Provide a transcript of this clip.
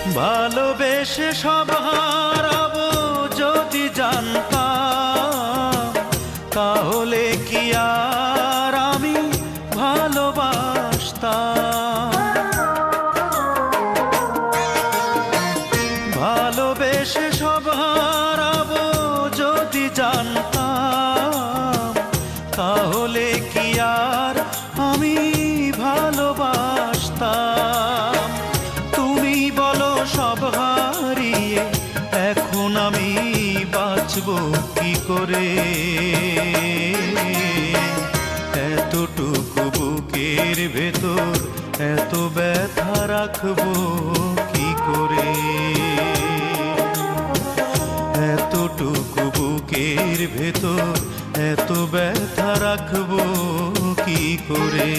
ভালোবেসে সব হারাবো যদি জানতাম, তাহলে কি আর আমি ভালোবাসতাম? ভালোবেসে সব হারাবো যদি জানতাম, তাহলে কি আর আমি ভালোবাসতাম? তুমি বলো সব হারিয়ে এখন আমি বাঁচবো কি করে? এতটুকু বুকের ভেতর এত ব্যথা রাখবো কি করে? এতটুকু বুকের ভেতর এত ব্যথা রাখবো কি করে?